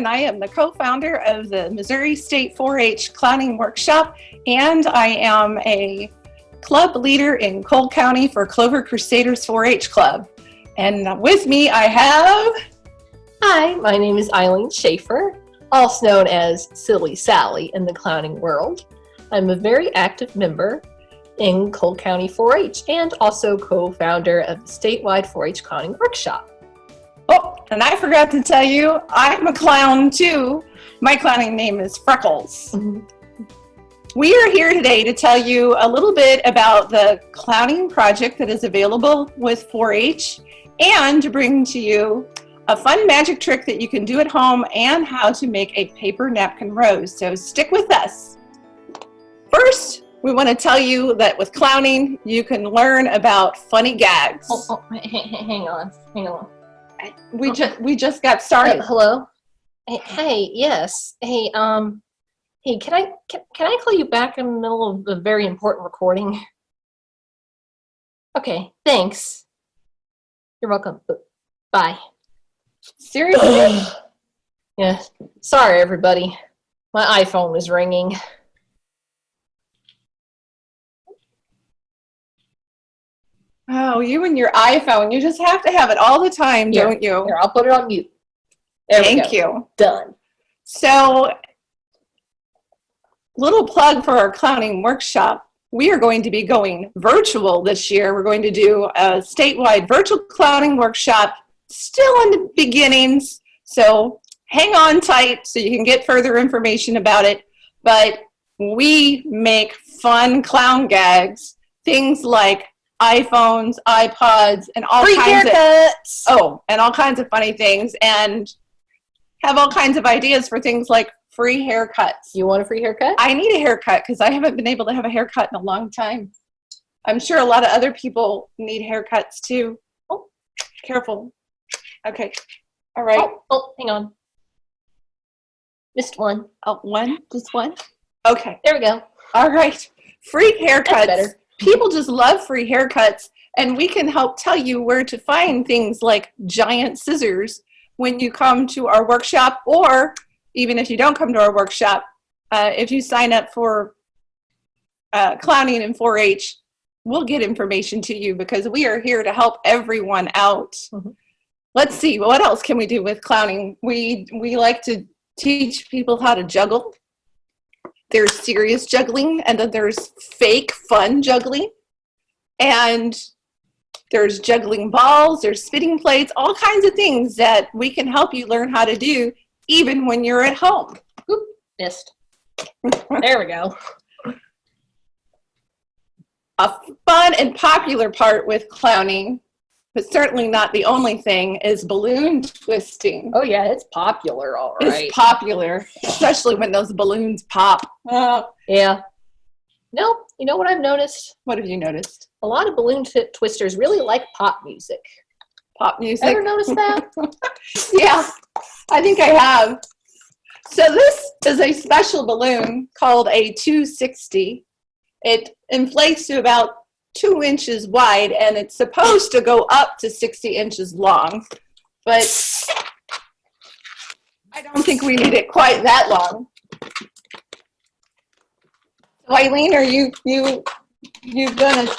and I am the co-founder of the Missouri State 4-H Clowning Workshop, and I am a club leader in Cole County for Clover Crusaders 4-H Club. And with me I have... Hi, my name is Eileen Schaefer, also known as Silly Sally in the clowning world. I'm a very active member in Cole County 4-H and also co-founder of the statewide 4-H Clowning Workshop. Oh, and I forgot to tell you, I'm a clown too. My clowning name is Freckles. Mm-hmm. We are here today to tell you a little bit about the clowning project that is available with 4-H and to bring to you a fun magic trick that you can do at home and how to make a paper napkin rose. So stick with us. First, we want to tell you that with clowning, you can learn about funny gags. Hang on. We just got started. Hello? Hey, yes. Hey, hey, can I call you back in the middle of a very important recording? Okay, thanks. You're welcome. Bye. Seriously? Yeah. Sorry, everybody. My iPhone was ringing. Oh, you and your iPhone. You just have to have it all the time, don't you? Here, I'll put it on mute. There we go. Thank you. Done. So, little plug for our clowning workshop. We are going to be going virtual this year. We're going to do a statewide virtual clowning workshop, still in the beginnings. So hang on tight so you can get further information about it. But we make fun clown gags, things like iPhones, iPods, and all free kinds haircuts. and all kinds of funny things, and have all kinds of ideas for things like free haircuts. You want a free haircut? I need a haircut because I haven't been able to have a haircut in a long time. I'm sure a lot of other people need haircuts too. Oh, careful. Okay. All right. Oh, hang on. Missed one. Oh, one? Just one? Okay. There we go. All right. Free haircuts. That's better. People just love free haircuts, and we can help tell you where to find things like giant scissors when you come to our workshop, or even if you don't come to our workshop, if you sign up for clowning in 4-H, we'll get information to you because we are here to help everyone out. Mm-hmm. Let's see, what else can we do with clowning? We like to teach people how to juggle. There's serious juggling, and then there's fake fun juggling. And there's juggling balls, there's spinning plates, all kinds of things that we can help you learn how to do even when you're at home. Oop, missed. There we go. A fun and popular part with clowning, but certainly not the only thing, is balloon twisting. Oh yeah, it's popular, all right. It's popular, especially when those balloons pop. Yeah. No, you know what I've noticed? What have you noticed? A lot of balloon twisters really like pop music. Pop music? Ever noticed that? Yeah, I think I have. So this is a special balloon called a 260. It inflates to about 2 inches wide, and it's supposed to go up to 60 inches long, but I don't think we need it quite that long. So Eileen, are you gonna,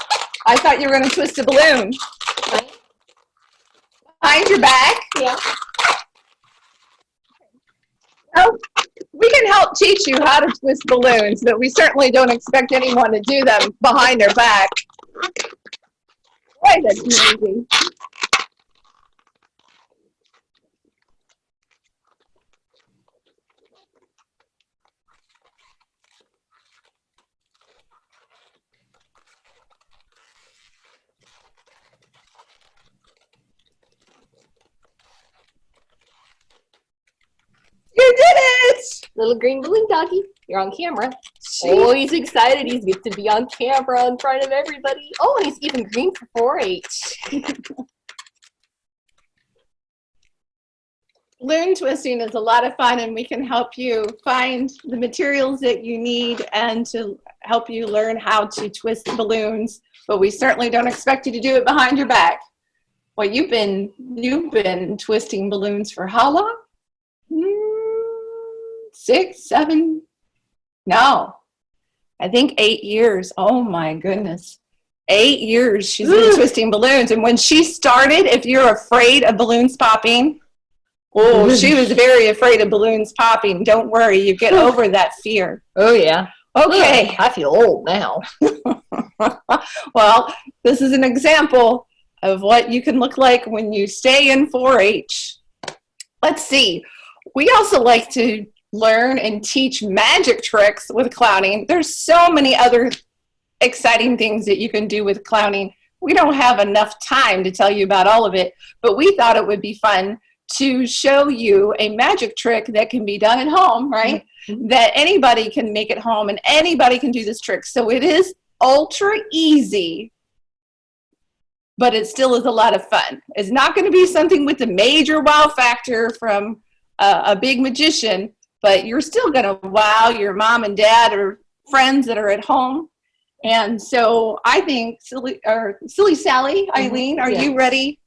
I thought you were gonna twist a balloon. Right. Behind your back? Yeah. Oh, we can help teach you how to twist balloons, but we certainly don't expect anyone to do them behind their back. Boy, that's amazing. You did it! Little green balloon doggy, you're on camera. Oh, he's excited. He's get to be on camera in front of everybody. Oh, and he's even green for 4-H. Balloon twisting is a lot of fun, and we can help you find the materials that you need and to help you learn how to twist balloons, but we certainly don't expect you to do it behind your back. Well, you've been twisting balloons for how long? 6, 7, no, I think 8 years. Oh my goodness. 8 years she's been twisting balloons. And when she started, if you're afraid of balloons popping, oh, she was very afraid of balloons popping. Don't worry, you get over that fear. Oh, yeah. Okay. I feel old now. Well, this is an example of what you can look like when you stay in 4-H. Let's see. We also like to learn and teach magic tricks with clowning. There's so many other exciting things that you can do with clowning. We don't have enough time to tell you about all of it, but we thought it would be fun to show you a magic trick that can be done at home, right? Mm-hmm. That anybody can make at home and anybody can do this trick. So it is ultra easy, but it still is a lot of fun. It's not going to be something with a major wow factor from a big magician, but you're still going to wow your mom and dad or friends that are at home. And so I think, Silly Sally, Eileen, are you ready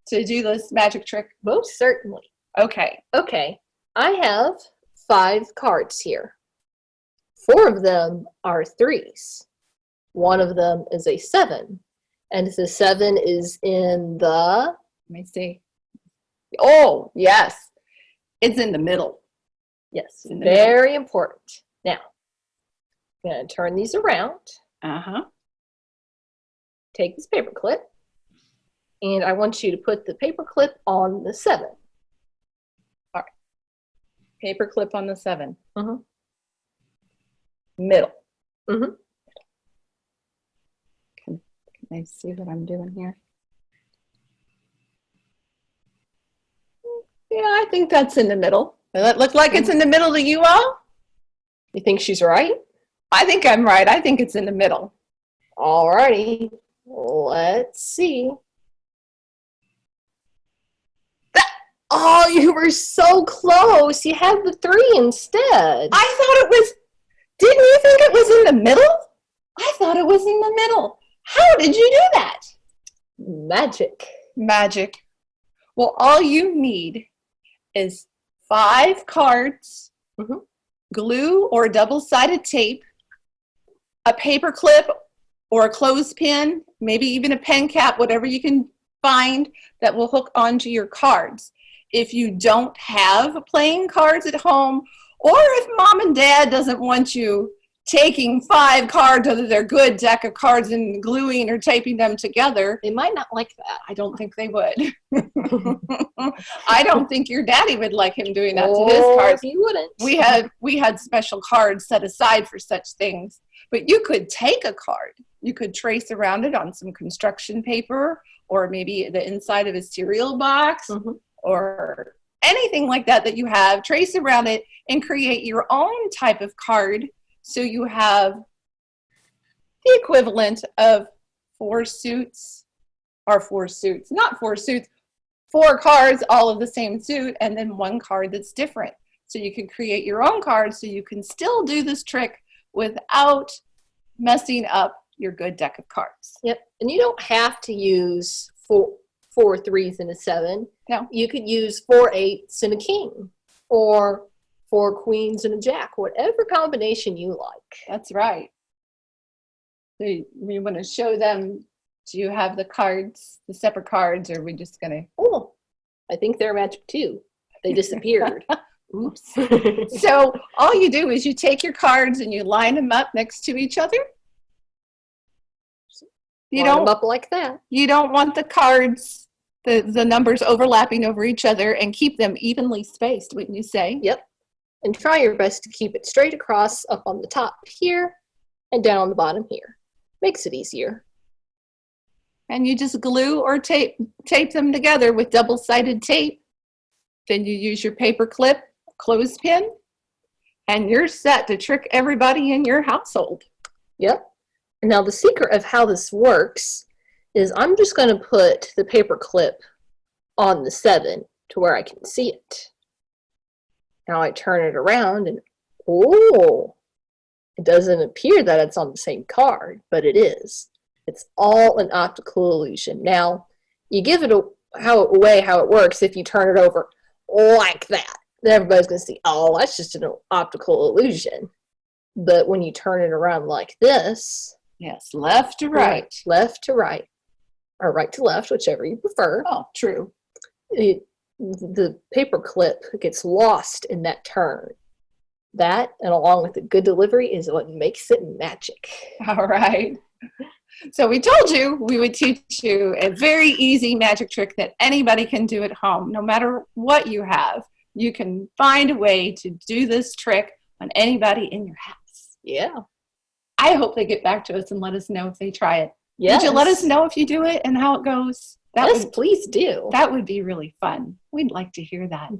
to do this magic trick? Most certainly. Okay. Okay. I have 5 cards here. 4 of them are 3s. 1 of them is a 7. And the 7 is in the... Let me see. Oh, yes. It's in the middle. Yes. Very important. Now, I'm going to turn these around. Take this paper clip. And I want you to put the paper clip on the 7. All right. Paper clip on the 7. Middle. Can I see what I'm doing here? Yeah, I think that's in the middle. Does that look like it's in the middle to you all? You think she's right? I think I'm right. I think it's in the middle. All righty. Let's see. Oh, you were so close. You had the 3 instead. I thought it was, didn't you think it was in the middle? I thought it was in the middle. How did you do that? Magic. Magic. Well, all you need is 5 cards, glue or double-sided tape, a paper clip or a clothespin, maybe even a pen cap, whatever you can find that will hook onto your cards. If you don't have playing cards at home, or if mom and dad doesn't want you taking 5 cards out of their good deck of cards and gluing or taping them together, they might not like that. I don't think they would. I don't think your daddy would like him doing that to his cards. He wouldn't. We had special cards set aside for such things. But you could take a card. You could trace around it on some construction paper, or maybe the inside of a cereal box, or anything like that that you have. Trace around it and create your own type of card. So you have the equivalent of 4 suits, or 4 suits, not 4 suits, 4 cards, all of the same suit, and then 1 card that's different. So you can create your own card so you can still do this trick without messing up your good deck of cards. Yep, and you don't have to use 4 3s and a 7. No. You could use 4 8s and a king, or 4 queens and a jack, whatever combination you like. That's right. So you want to show them, do you have the cards, the separate cards, or are we just going to? Oh, I think they're magic too. They disappeared. Oops. So all you do is you take your cards and you line them up next to each other. Line them up like that. You don't want the cards, the numbers overlapping over each other, and keep them evenly spaced, wouldn't you say? Yep. And try your best to keep it straight across up on the top here and down on the bottom here. Makes it easier. And you just glue or tape them together with double-sided tape. Then you use your paper clip, clothespin, and you're set to trick everybody in your household. Yep. And now the secret of how this works is I'm just going to put the paper clip on the 7 to where I can see it. Now I turn it around and, oh, it doesn't appear that it's on the same card, but it is. It's all an optical illusion. Now, you give it away how it works if you turn it over like that. then everybody's going to see, oh, that's just an optical illusion. But when you turn it around like this, Yes, left to right. left to right, or right to left, whichever you prefer, Oh, true. the paper clip gets lost in that turn. That, and along with the good delivery, is what makes it magic. All right. So we told you we would teach you a very easy magic trick that anybody can do at home. No matter what you have, you can find a way to do this trick on anybody in your house. Yeah. I hope they get back to us and let us know if they try it. Yes. Would you let us know if you do it and how it goes? Yes, please do. That would be really fun. We'd like to hear that.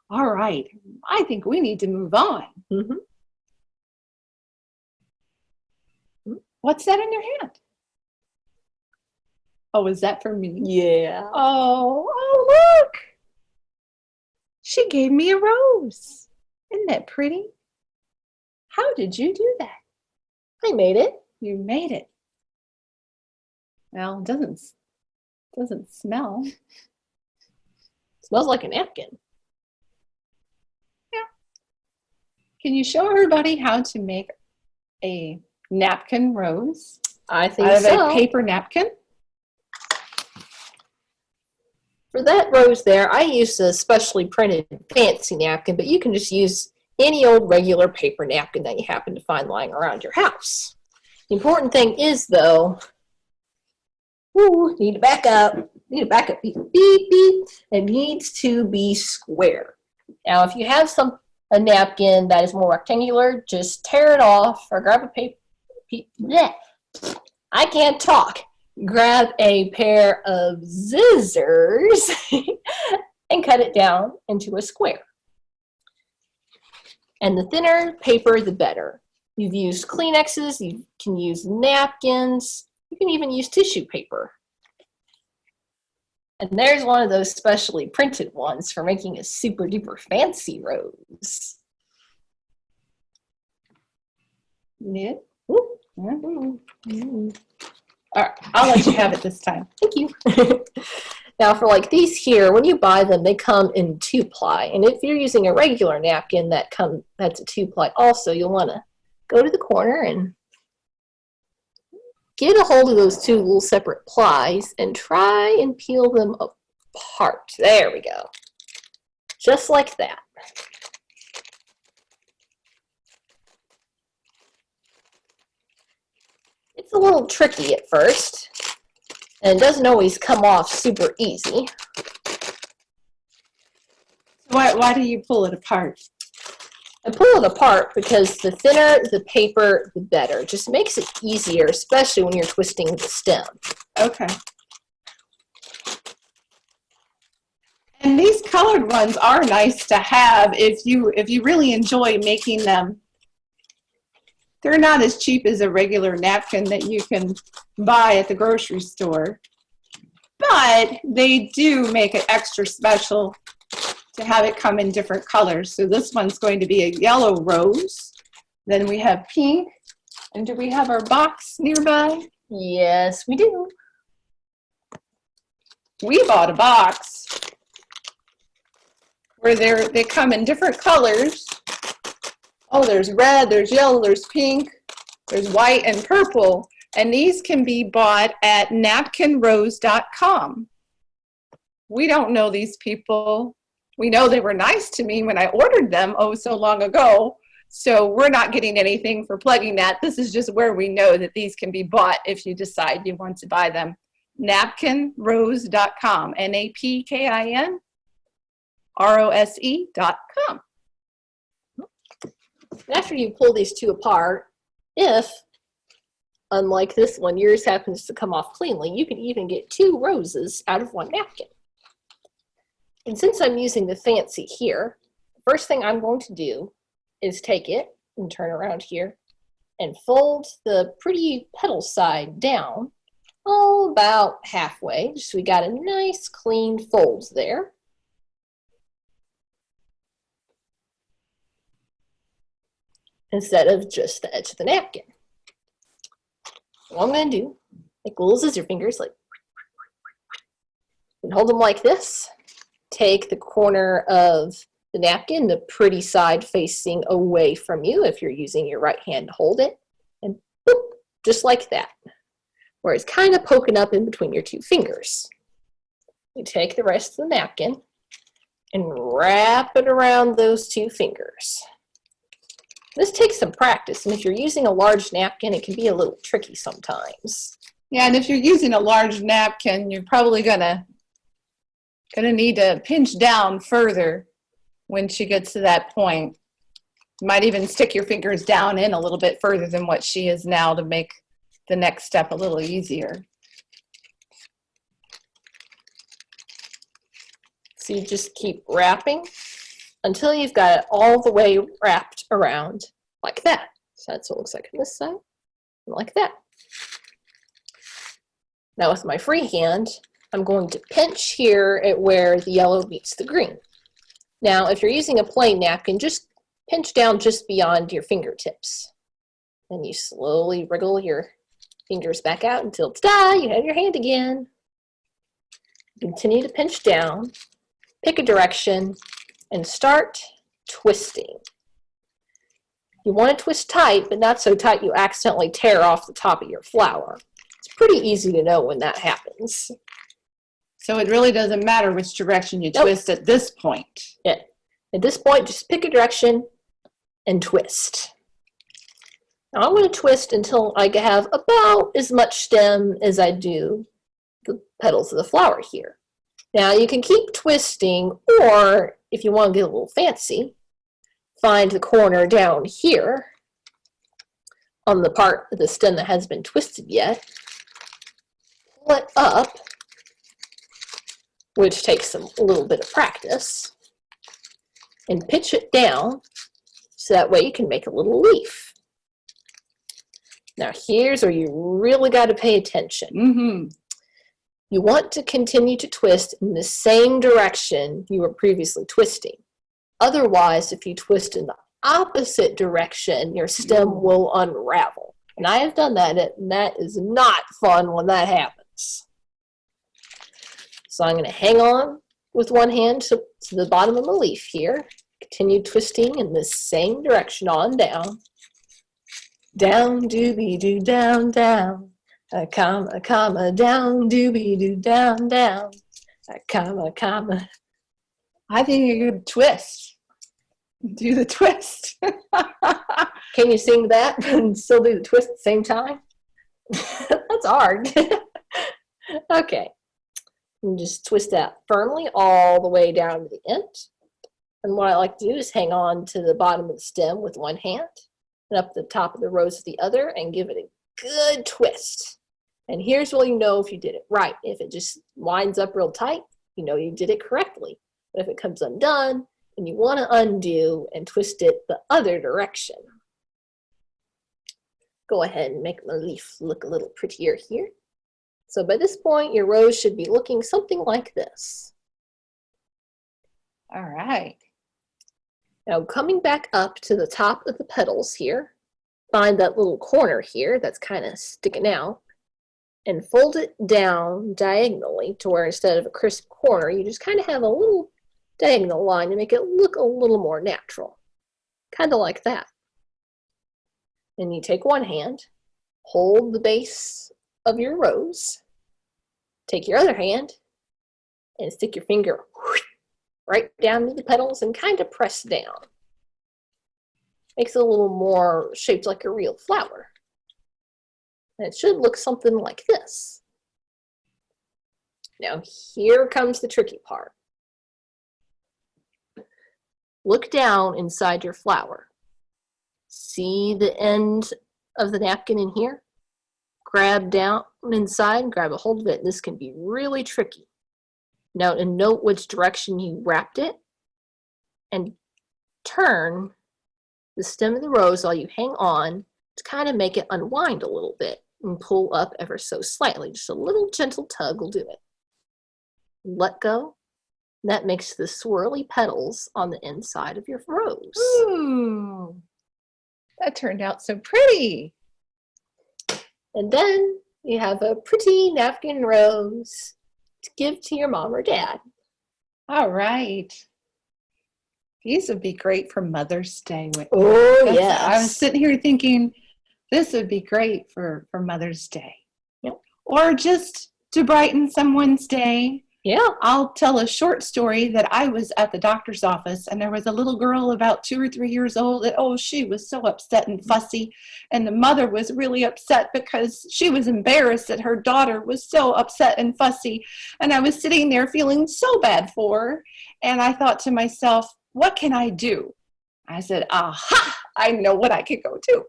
All right. I think we need to move on. Mm-hmm. What's that in your hand? Oh, is that for me? Yeah. Oh, look. She gave me a rose. Isn't that pretty? How did you do that? I made it. You made it. Well, it doesn't smell. Smells like a napkin. Yeah. Can you show everybody how to make a napkin rose I think out of so. a paper napkin? For that rose there, I used a specially printed fancy napkin, but you can just use any old regular paper napkin that you happen to find lying around your house. The important thing is, though, need to back up. Beep, beep, beep. It needs to be square. Now, if you have a napkin that is more rectangular, just tear it off or grab a paper. Bleh. I can't talk. Grab a pair of scissors and cut it down into a square. And the thinner paper, the better. You've used Kleenexes, you can use napkins, you can even use tissue paper. And there's one of those specially printed ones for making a super duper fancy rose. Yeah. Ooh. Mm-hmm. All right, I'll let you have it this time. Thank you. Now for like these here, when you buy them, they come in 2-ply. And if you're using a regular napkin that's a 2-ply also, you'll want to go to the corner and get a hold of those 2 little separate plies and try and peel them apart. There we go. Just like that. It's a little tricky at first, and it doesn't always come off super easy. Why do you pull it apart? I pull it apart because the thinner the paper, the better. It just makes it easier, especially when you're twisting the stem. Okay. And these colored ones are nice to have if you really enjoy making them. They're not as cheap as a regular napkin that you can buy at the grocery store, but they do make it extra special to have it come in different colors. So this one's going to be a yellow rose. Then we have pink. And do we have our box nearby? Yes, we do. We bought a box where they come in different colors. Oh, there's red, there's yellow, there's pink, there's white and purple. And these can be bought at napkinrose.com. We don't know these people. We know they were nice to me when I ordered them so long ago. So we're not getting anything for plugging that. This is just where we know that these can be bought if you decide you want to buy them. Napkinrose.com, napkinrose.com. After you pull these 2 apart, if, unlike this one, yours happens to come off cleanly, you can even get 2 roses out of 1 napkin. And since I'm using the fancy here, the first thing I'm going to do is take it and turn around here and fold the pretty petal side down about halfway, just so we got a nice clean fold there. Instead of just the edge of the napkin. What I'm going to do, make little scissor fingers, and hold them like this. Take the corner of the napkin, the pretty side facing away from you if you're using your right hand to hold it. And boop, just like that, where it's kind of poking up in between your two fingers. You take the rest of the napkin and wrap it around those two fingers. This takes some practice, and if you're using a large napkin, it can be a little tricky sometimes. Yeah, and if you're using a large napkin, you're probably gonna need to pinch down further when she gets to that point. You might even stick your fingers down in a little bit further than what she is now to make the next step a little easier. So you just keep wrapping until you've got it all the way wrapped around like that. So that's what it looks like on this side, and like that. Now with my free hand, I'm going to pinch here at where the yellow meets the green. Now if you're using a plain napkin, just pinch down just beyond your fingertips. Then you slowly wriggle your fingers back out until, ta-da, you have your hand again. Continue to pinch down, pick a direction, and start twisting. You want to twist tight, but not so tight you accidentally tear off the top of your flower. It's pretty easy to know when that happens. So it really doesn't matter which direction you twist at this point. Yeah. At this point, just pick a direction and twist. Now I'm going to twist until I have about as much stem as I do the petals of the flower here. Now you can keep twisting, or if you want to get a little fancy, find the corner down here on the part of the stem that hasn't been twisted yet, pull it up, which takes a little bit of practice, and pitch it down so that way you can make a little leaf. Now here's where you really got to pay attention. Mm-hmm. You want to continue to twist in the same direction you were previously twisting. Otherwise, if you twist in the opposite direction, your stem will unravel. And I have done that, and that is not fun when that happens. So I'm going to hang on with one hand to the bottom of the leaf here. Continue twisting in the same direction on down. Down, doobie-doo, down, down. A comma, down, doobie-doo, down, down. A comma. I think you could twist. Do the twist. Can you sing that and still do the twist at the same time? That's hard. Okay. And just twist that firmly all the way down to the end. And what I like to do is hang on to the bottom of the stem with one hand and up the top of the rose with the other and give it a good twist. And here's where you know if you did it right. If it just winds up real tight, you know you did it correctly. But if it comes undone, and you want to undo and twist it the other direction. Go ahead and make the leaf look a little prettier here. So by this point, your rose should be looking something like this. All right. Now coming back up to the top of the petals here, find that little corner here that's kind of sticking out, and fold it down diagonally to where instead of a crisp corner, you just kind of have a little diagonal line to make it look a little more natural. Kind of like that. And you take one hand, hold the base of your rose, take your other hand, and stick your finger right down to the petals and kind of press down. Makes it a little more shaped like a real flower. And it should look something like this. Now here comes the tricky part. Look down inside your flower. See the end of the napkin in here? Grab down inside, grab a hold of it. This can be really tricky. Now, and note which direction you wrapped it, and turn the stem of the rose while you hang on to kind of make it unwind a little bit and pull up ever so slightly. Just a little gentle tug will do it. Let go. That makes the swirly petals on the inside of your rose. Ooh, that turned out so pretty. And then you have a pretty napkin rose to give to your mom or dad. All right. These would be great for Mother's Day. Oh, I yes. was sitting here thinking, this would be great for Mother's Day. Yep. Or just to brighten someone's day. Yeah. I'll tell a short story that I was at the doctor's office and there was a little girl about 2 or 3 years old that, she was so upset and fussy. And the mother was really upset because she was embarrassed that her daughter was so upset and fussy. And I was sitting there feeling so bad for her. And I thought to myself, what can I do? I said, aha, I know what I could go do.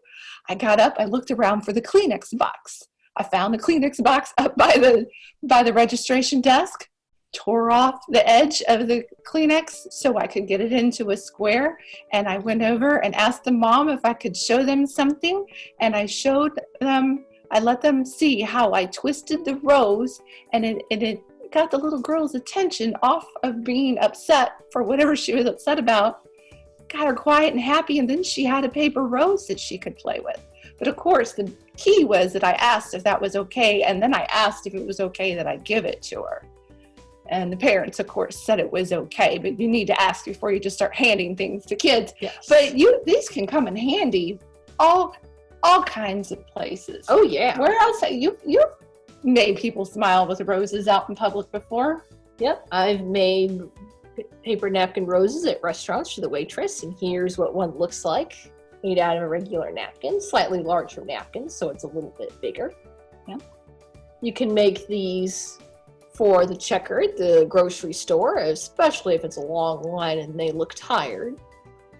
I got up, I looked around for the Kleenex box. I found the Kleenex box up by the registration desk, tore off the edge of the Kleenex so I could get it into a square. And I went over and asked the mom if I could show them something. And I let them see how I twisted the rose, and it got the little girl's attention off of being upset for whatever she was upset about, got her quiet and happy, and then she had a paper rose that she could play with. But of course, the key was that I asked if that was okay, and then I asked if it was okay that I give it to her. And the parents, of course, said it was okay, but you need to ask before you just start handing things to kids. Yes. But these can come in handy all kinds of places. Oh, yeah. Where else? You've made people smile with roses out in public before. Yep. I've made paper napkin roses at restaurants for the waitress, and here's what one looks like. Made out of a regular napkin, slightly larger napkin, so it's a little bit bigger. Yeah. You can make these for the checker at the grocery store, especially if it's a long line and they look tired.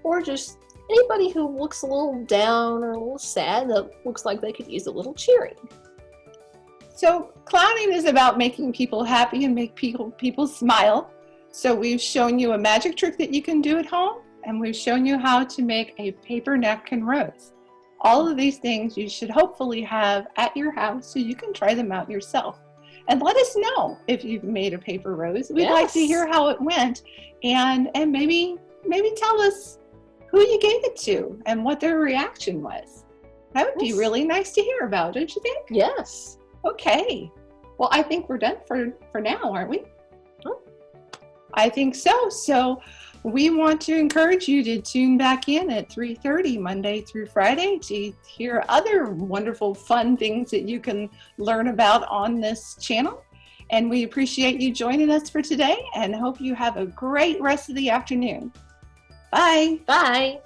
Or just anybody who looks a little down or a little sad that looks like they could use a little cheering. So clowning is about making people happy and make people smile. So we've shown you a magic trick that you can do at home, and we've shown you how to make a paper napkin rose. All of these things you should hopefully have at your house so you can try them out yourself. And let us know if you've made a paper rose. We'd like to hear how it went, and maybe tell us who you gave it to and what their reaction was. That would be really nice to hear about, don't you think? Yes. Okay. Well, I think we're done for now, aren't we? Oh. I think so. So we want to encourage you to tune back in at 3:30 Monday through Friday to hear other wonderful, fun things that you can learn about on this channel. And we appreciate you joining us for today and hope you have a great rest of the afternoon. Bye. Bye.